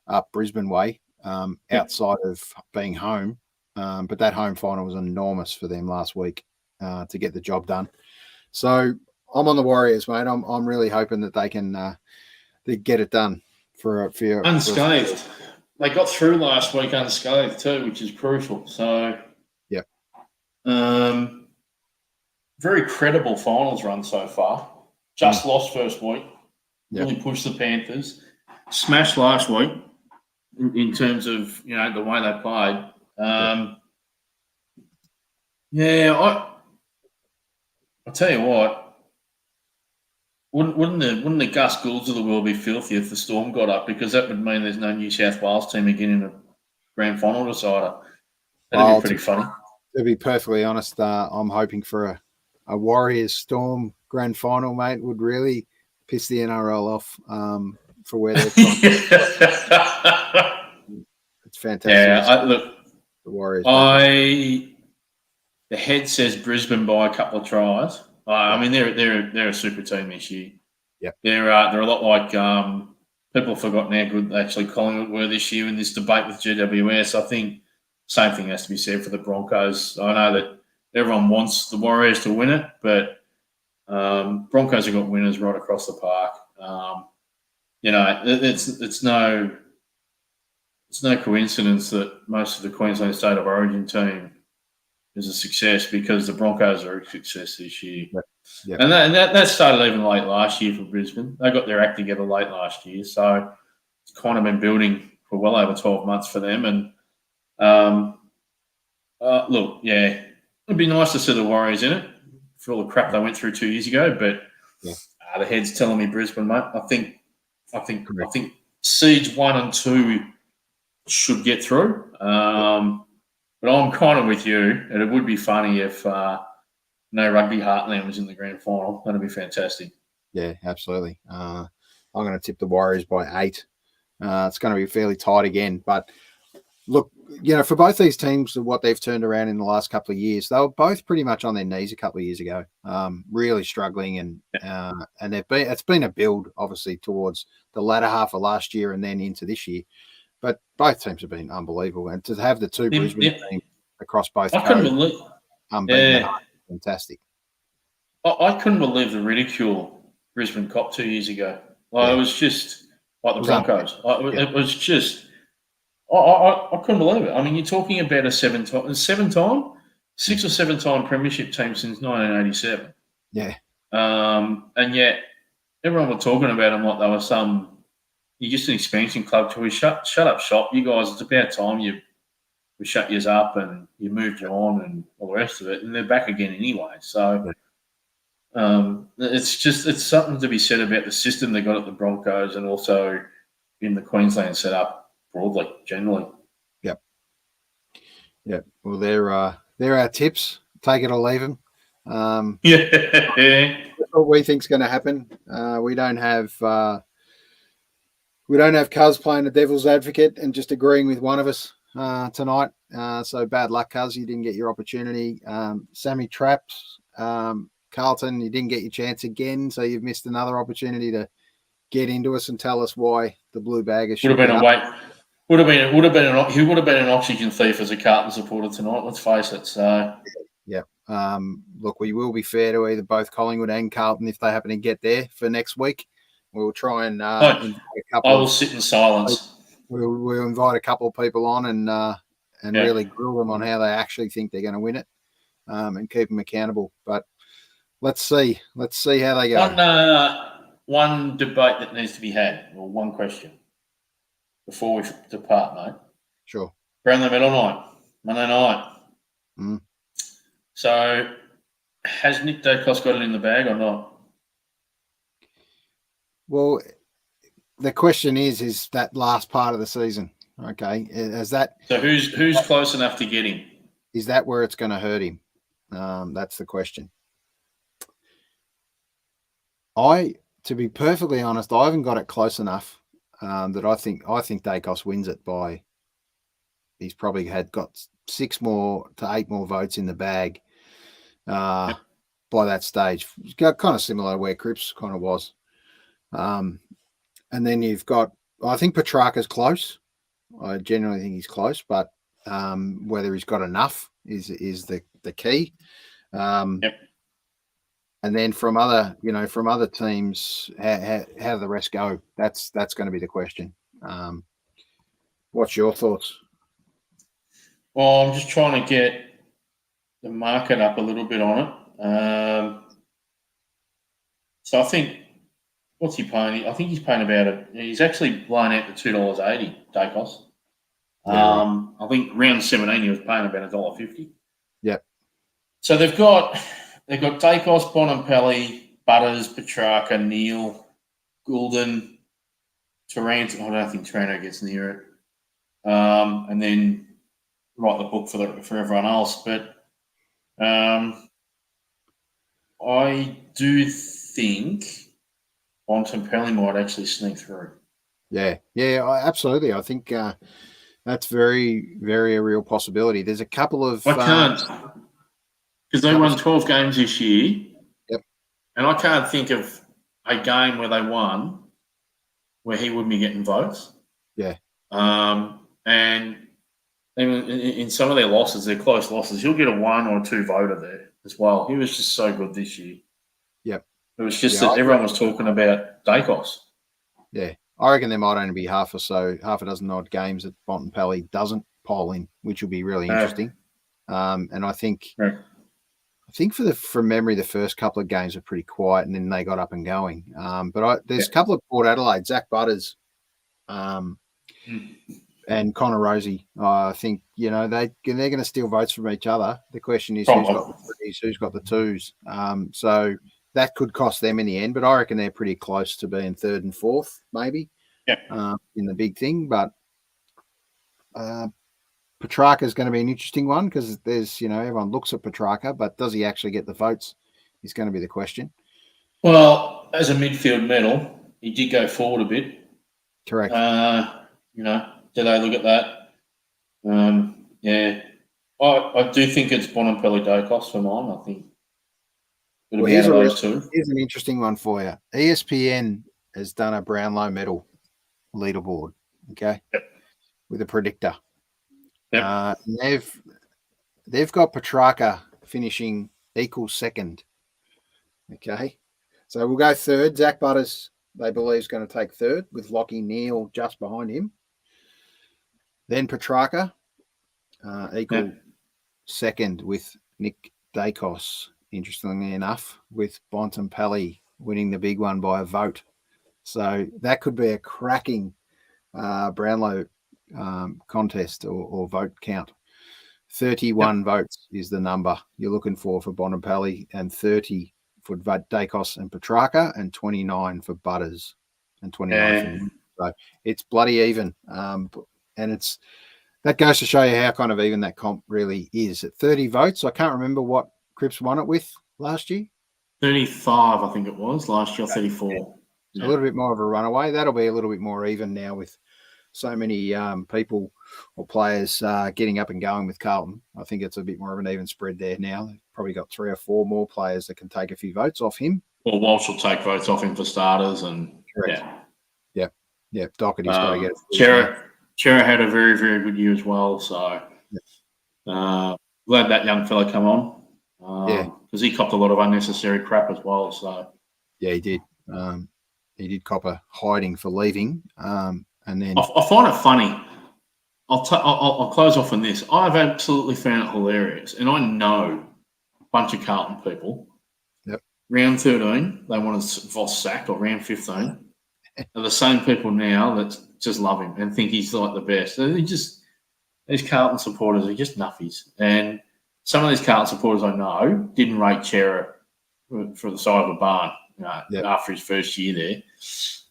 up Brisbane way, outside of being home. But that home final was enormous for them last week to get the job done. So I'm on the Warriors, mate. I'm really hoping that they can they get it done for unscathed. They got through last week unscathed too, which is crucial. So, yeah, very credible finals run so far. Just lost first week. Really pushed the Panthers. Smashed last week in terms of the way they played. I'll tell you what. Wouldn't the Gus Goulds of the world be filthy if the Storm got up? Because that would mean there's no New South Wales team again in a grand final decider. That'd be pretty funny. To be perfectly honest, I'm hoping for a Warriors Storm grand final, mate. Would really piss the NRL off for where they're from. It's fantastic. Yeah, look, the Warriors. The head says Brisbane by a couple of tries. I mean, they're a super team this year. Yeah, they're a lot like people have forgotten how good actually Collingwood were this year in this debate with GWS. I think same thing has to be said for the Broncos. I know that everyone wants the Warriors to win it, but Broncos have got winners right across the park. It's no coincidence that most of the Queensland State of Origin team is a success because the Broncos are a success this year. Yep. And that started even late last year for Brisbane. They got their act together late last year. So it's kind of been building for well over 12 months for them. And look, yeah, it'd be nice to see the Warriors in it for all the crap they went through 2 years ago. But the head's telling me Brisbane, mate. I think seeds 1 and 2 should get through. But I'm kind of with you, and it would be funny if no Rugby Heartland was in the grand final. That'd be fantastic. Yeah, absolutely. I'm going to tip the Warriors by 8. It's going to be fairly tight again. But look, for both these teams, what they've turned around in the last couple of years, they were both pretty much on their knees a couple of years ago, really struggling, and it's been a build, obviously, towards the latter half of last year and then into this year. But both teams have been unbelievable, and to have the two Brisbane teams across both, I couldn't believe, fantastic. I couldn't believe the ridicule Brisbane copped 2 year ago. It was just like the Broncos. It was just, I couldn't believe it. I mean, you're talking about a 6 or 7 time premiership team since 1987. Yeah. And yet everyone was talking about them like they were you're just an expansion club. So we shut up shop, you guys. It's about time we shut yours up and you moved on and all the rest of it. And they're back again anyway. So it's something to be said about the system they got at the Broncos and also in the Queensland setup broadly, generally. Yep. Well, they're our tips. Take it or leave them. That's what we think's going to happen. We don't have Cuz playing the devil's advocate and just agreeing with one of us tonight. So bad luck, Cuz. You didn't get your opportunity. Sammy Traps, Carlton, you didn't get your chance again. So you've missed another opportunity to get into us and tell us why the blue bag is. He would have been an oxygen thief as a Carlton supporter tonight. Let's face it. So yeah. Look, we will be fair to either both Collingwood and Carlton if they happen to get there for next week. We'll try and invite a couple. I will sit in silence. We'll invite a couple of people on and really grill them on how they actually think they're going to win it, and keep them accountable. But let's see how they go. One debate that needs to be had, or one question before we depart, mate. Sure. Brownlow medal night, Monday night. Mm. So, has Nick Dacos got it in the bag or not? Well, the question is that last part of the season, Okay, is that So who's close enough to get him? is that where it's going to hurt him? That's the question. To be perfectly honest, I haven't got it close enough that I think Dacos wins it by. He's probably got 6 more to 8 more votes in the bag by that stage. It's got kind of similar to where Cripps kind of was. And then you've got, I think Petrarca's close. I genuinely think he's close, but whether he's got enough is the key. And then from other teams, how do the rest go? That's going to be the question. What's your thoughts? Well, I'm just trying to get the market up a little bit on it. So I think, what's he paying? I think he's paying about it. He's actually blown out to $2.80, Dacos. Yeah, I think round 17 he was paying about $1.50. Yep. So they've got Dacos, Bonampelli, Butters, Petrarca, Neal, Goulden, Taranto. I don't think Taranto gets near it. And then write the book for everyone else. But I do think Bonampelli might actually sneak through. Yeah, absolutely. I think that's very, very a real possibility. There's a couple of. I can't, because they won 12 games this year. Yep. And I can't think of a game where they won where he wouldn't be getting votes. Yeah. And in some of their losses, their close losses, he'll get a 1 or 2 voter there as well. He was just so good this year. Yep. It was just that everyone was talking about Dacos. Yeah. I reckon there might only be half a dozen odd games that Bonampelli doesn't poll in, which will be really interesting. And I think from memory, the first couple of games were pretty quiet, and then they got up and going. But there's a couple of Port Adelaide, Zach Butters, and Connor Rosie. I think they're going to steal votes from each other. The question is who's got the threes, who's got the twos. So that could cost them in the end, but I reckon they're pretty close to being 3rd and 4th, maybe. In the big thing, but Petrarca is going to be an interesting one because there's, everyone looks at Petrarca, but does he actually get the votes is going to be the question. Well, as a midfield medal, he did go forward a bit. Correct. Do they look at that? I do think it's Bonampelli Dacos for mine. I think it'll be out of those two. Here's an interesting one for you. ESPN has done a Brownlow medal leaderboard, okay, with a predictor. Yep. They've got Petrarca finishing equal 2nd. Okay, so we'll go 3rd. Zach Butters, they believe, is going to take 3rd with Lockie Neal just behind him. Then Petrarca, equal 2nd with Nick Dacos, interestingly enough, with Bonampelli winning the big one by a vote. So that could be a cracking Brownlow contest or vote count. 31 votes is the number you're looking for Bonampelli, and 30 for Dacos and Petrarca, and 29 for Butters, and 29 for him. So it's bloody even. And that goes to show you how kind of even that comp really is. At 30 votes, I can't remember what Cripps won it with last year. 35, I think it was. Last year, 34. Yeah. A little bit more of a runaway. That'll be a little bit more even now with so many people or players getting up and going with Carlton. I think it's a bit more of an even spread there now. They've probably got 3 or 4 more players that can take a few votes off him. Well, Walsh will take votes off him for starters. And correct. Yeah. Doherty's got to get it. Chera had a very, very good year as well. So glad that young fella come on. Because he copped a lot of unnecessary crap as well. So yeah, he did. He did cop a hiding for leaving. And then I find it funny. I'll close off on this. I've absolutely found it hilarious, and I know a bunch of Carlton people. Yep. Round 13, they want Voss sacked, or round 15, are the same people now that just love him and think he's like the best. These Carlton supporters are just nuffies, and some of these Carlton supporters I know didn't rate Chera for the side of a barn after his first year there.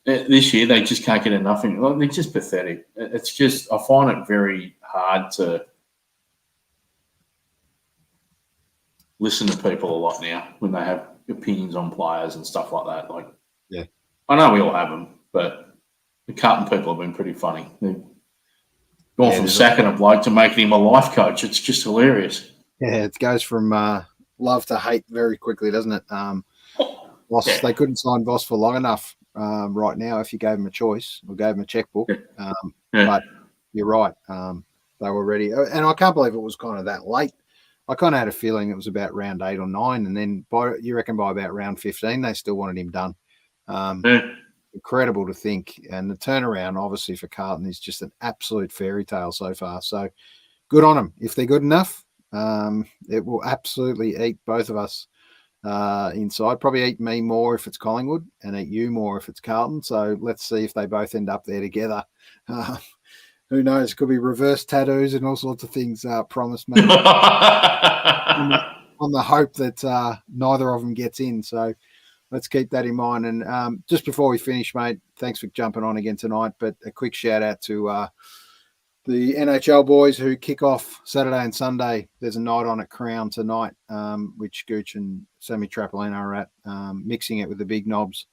this year they just can't get enough. Like, they're just pathetic. It's just I find it very hard to listen to people a lot now when they have opinions on players and stuff like that. Like, Yeah. I know we all have them, but the Carlton people have been pretty funny. They've gone from sacking a bloke to making him a life coach. It's just hilarious. Yeah, it goes from love to hate very quickly, doesn't it? Voss, they couldn't sign Voss for long enough right now if you gave him a choice or gave him a checkbook. But you're right. They were ready. And I can't believe it was kind of that late. I kind of had a feeling it was about round 8 or 9. And then by about round 15, they still wanted him done. Incredible to think. And the turnaround, obviously, for Carlton is just an absolute fairy tale so far. So good on them. If they're good enough, it will absolutely eat both of us inside. Probably eat me more if it's Collingwood and eat you more if it's Carlton. So let's see if they both end up there together. Who knows? Could be reverse tattoos and all sorts of things promised, mate. on the hope that neither of them gets in. So let's keep that in mind. And just before we finish, mate, thanks for jumping on again tonight. But a quick shout out to the NHL boys who kick off Saturday and Sunday. There's a night on at Crown tonight, which Gooch and Sammy Trapolino are at, mixing it with the big knobs.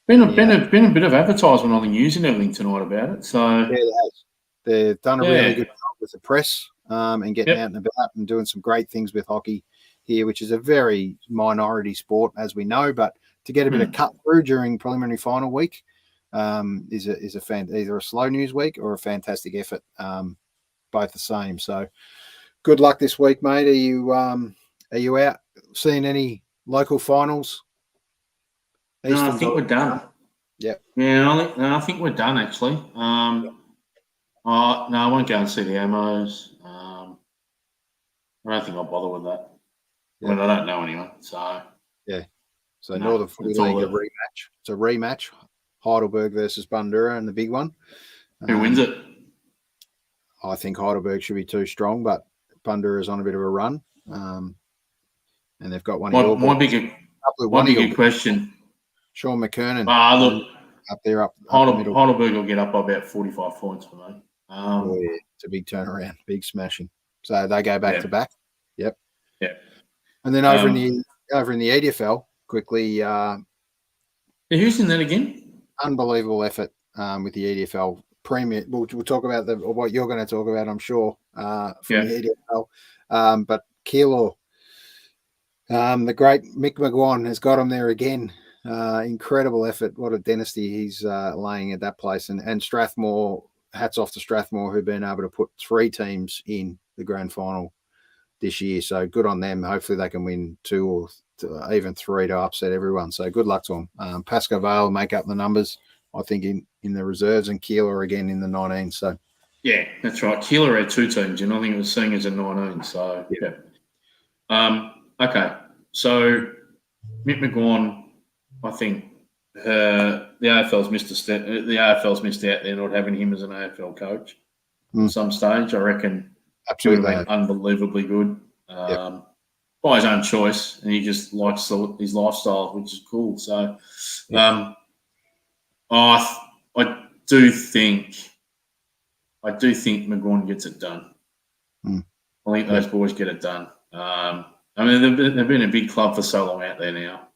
Been a bit of advertisement on the news and everything tonight about it. So yeah, they've done a really good job with the press and getting out and about and doing some great things with hockey here, which is a very minority sport, as we know. But to get a bit of cut through during preliminary final week is either a slow news week or a fantastic effort. Both the same. So good luck this week, mate. Are you out seeing any local finals? No, I think we're done. Yeah. Yeah, I think we're done, actually. No, I won't go and see the Ammos. I don't think I'll bother with that. Yeah. I mean, I don't know anyone, so... Yeah. So Northern Footy League, a rematch. It's a rematch. Heidelberg versus Bundoora in the big one. Who wins it? I think Heidelberg should be too strong, but Bundoора's on a bit of a run. And they've got one One big question. Sean McKernan. Look, up there, up Heidelberg will get up by about 45 points for me. It's a big turnaround, big smashing. So they go back to back. Yep. Yeah. And then over in the EDFL, quickly. Who's in that again? Unbelievable effort with the EDFL Premier. We'll talk about what you're going to talk about, I'm sure, from the EDFL. But Keilor, the great Mick McGuan has got him there again. Incredible effort. What a dynasty he's laying at that place. And Strathmore, hats off to Strathmore, who've been able to put 3 teams in the grand final this year. So good on them. Hopefully they can win 2 or even 3 to upset everyone. So good luck to them. Pascoe Vale make up the numbers, I think, in the reserves, and Keilor again in the 19. So yeah, that's right. Keilor had 2 teams, and I think it was seen as a 19. So yeah. Okay. So Mick McGuan, I think the AFL's missed a step. The AFL's missed out there not having him as an AFL coach at some stage. I reckon absolutely he would have been unbelievably good by his own choice, and he just likes his lifestyle, which is cool. So I do think McGuan gets it done. I think those boys get it done. I mean, they've been a big club for so long out there now.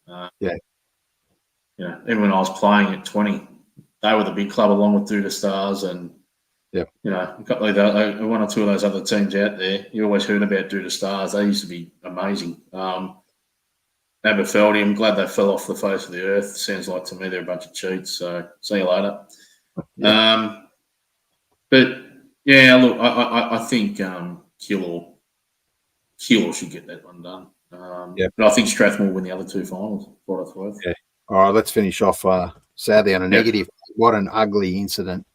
Even when I was playing at 20, they were the big club along with Duda Stars and, a couple of one or two of those other teams out there. You always heard about Duda Stars. They used to be amazing. Aberfeldy, I'm glad they fell off the face of the earth. Sounds like to me they're a bunch of cheats. So see you later. But yeah, look, I think Keilor should get that one done. But I think Strathmore will win the other 2 finals. What it's worth. Yeah. All right, let's finish off sadly on a negative. What an ugly incident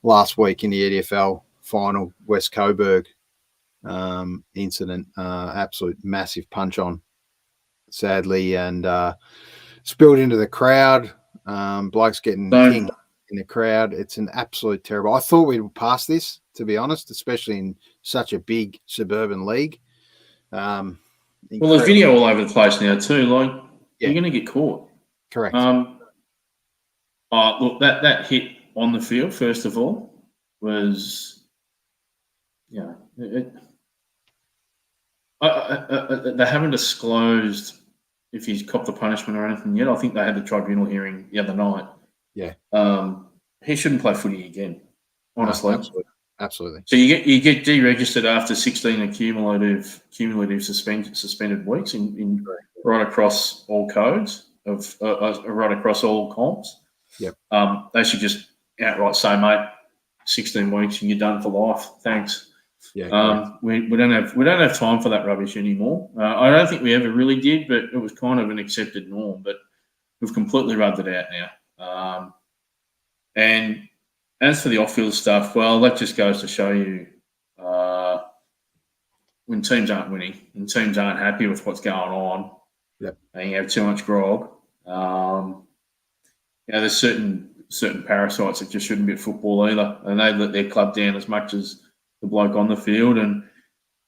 last week in the EDFL final, West Coburg incident. Absolute massive punch on, sadly, and spilled into the crowd. Blokes getting kinged in the crowd. It's an absolute terrible. I thought we'd pass this, to be honest, especially in such a big suburban league. Well, there's video all over the place now too. Like, you're going to get caught. Correct. Look, that hit on the field, first of all, was, they haven't disclosed if he's copped the punishment or anything yet. I think they had the tribunal hearing the other night. Yeah. He shouldn't play footy again, honestly. No, absolutely. So you get deregistered after 16 cumulative suspended weeks in right across all codes of right across all comps. Yep. They should just outright say, mate, 16 weeks and you're done for life. Thanks. Yeah. We don't have time for that rubbish anymore. I don't think we ever really did, but it was kind of an accepted norm. But we've completely rubbed it out now. And as for the off-field stuff, well, that just goes to show you when teams aren't winning and teams aren't happy with what's going on, and you have too much grog. There's certain parasites that just shouldn't be at football either, and they let their club down as much as the bloke on the field. And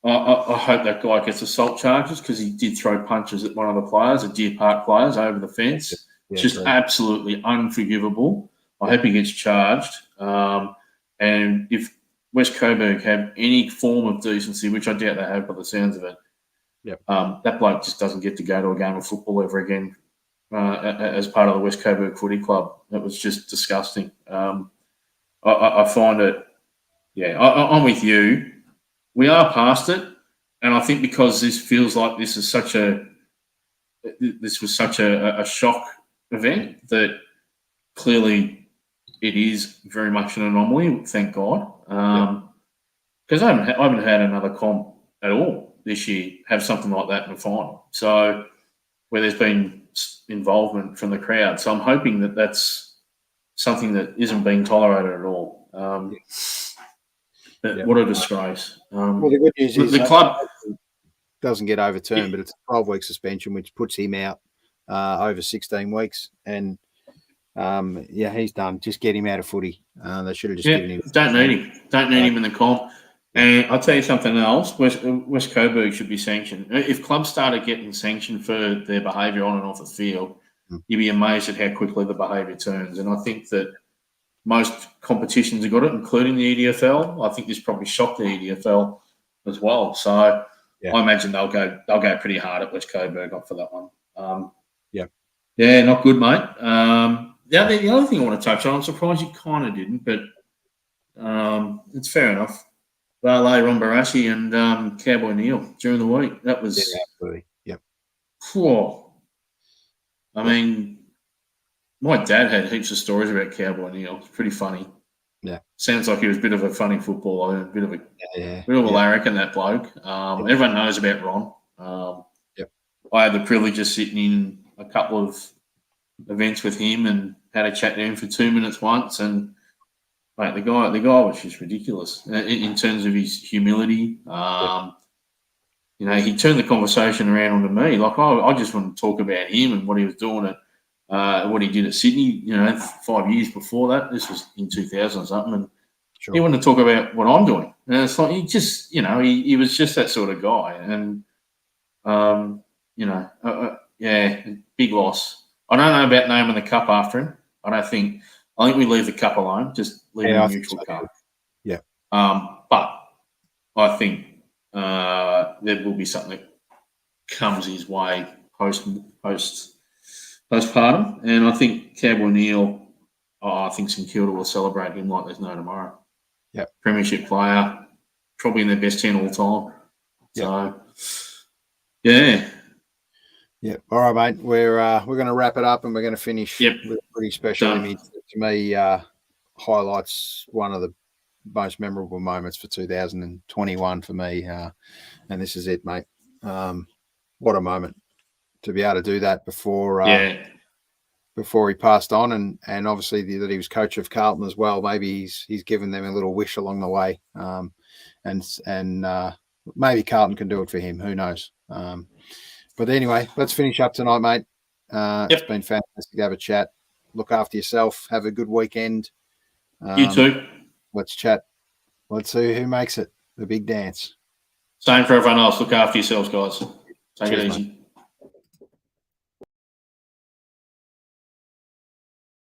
I hope that guy gets assault charges, because he did throw punches at one of the players, the Deer Park players, over the fence. It's just absolutely unforgivable. I hope he gets charged. And if West Coburg have any form of decency, which I doubt they have by the sounds of it, that bloke just doesn't get to go to a game of football ever again as part of the West Coburg Footy Club. That was just disgusting. I find it, I'm with you. We are past it, and I think because this feels like this was such a shock event, that clearly it is very much an anomaly, thank God. Because I haven't had another comp at all this year have something like that in the final. So where there's been involvement from the crowd. So I'm hoping that that's something that isn't being tolerated at all. What a disgrace. Well, the good news is the club doesn't get overturned, but it's a 12-week suspension, which puts him out over 16 weeks. And he's done. Just get him out of footy. They should have just given him. Don't need him. Don't need him in the comp. And I'll tell you something else. West Coburg should be sanctioned. If clubs started getting sanctioned for their behaviour on and off the field, you'd be amazed at how quickly the behaviour turns. And I think that most competitions have got it, including the EDFL. I think this probably shocked the EDFL as well. So I imagine they'll go pretty hard at West Coburg for that one. Not good, mate. The other thing I want to touch on, I'm surprised you kind of didn't, but it's fair enough. Valet Rombarassi and Cowboy Neil during the week. That was absolutely. Yep. I mean, my dad had heaps of stories about Cowboy Neil. It's pretty funny. Yeah. Sounds like he was a bit of a funny footballer, a bit of a larrikin, that bloke. Everyone knows about Ron. I had the privilege of sitting in a couple of events with him and had a chat to him for 2 minutes once, and mate, the guy was just ridiculous in terms of his humility. He turned the conversation around onto me. Like, I just want to talk about him and what he was doing at what he did at Sydney. 5 years before that, this was in 2000 or something, and he wanted to talk about what I'm doing. And it's like he just, he was just that sort of guy, and big loss. I don't know about naming the cup after him. I think we leave the cup alone. Just leave a neutral cup. Yeah. But I think there will be something that comes his way postpartum, and I think Cowboy Neil. I think St Kilda will celebrate him like there's no tomorrow. Yeah. Premiership player, probably in their best 10 all time. Yeah. So, yeah. Yeah. All right, mate. We're going to wrap it up, and we're going to finish with a pretty special image. To me, highlights one of the most memorable moments for 2021 for me, and this is it, mate. What a moment to be able to do that before he passed on, and obviously that he was coach of Carlton as well. Maybe he's given them a little wish along the way, and maybe Carlton can do it for him. Who knows? But anyway, let's finish up tonight, mate. It's been fantastic to have a chat. Look after yourself. Have a good weekend. You too. Let's chat. Let's see who makes it. The big dance. Same for everyone else. Look after yourselves, guys. Take it easy. Mate.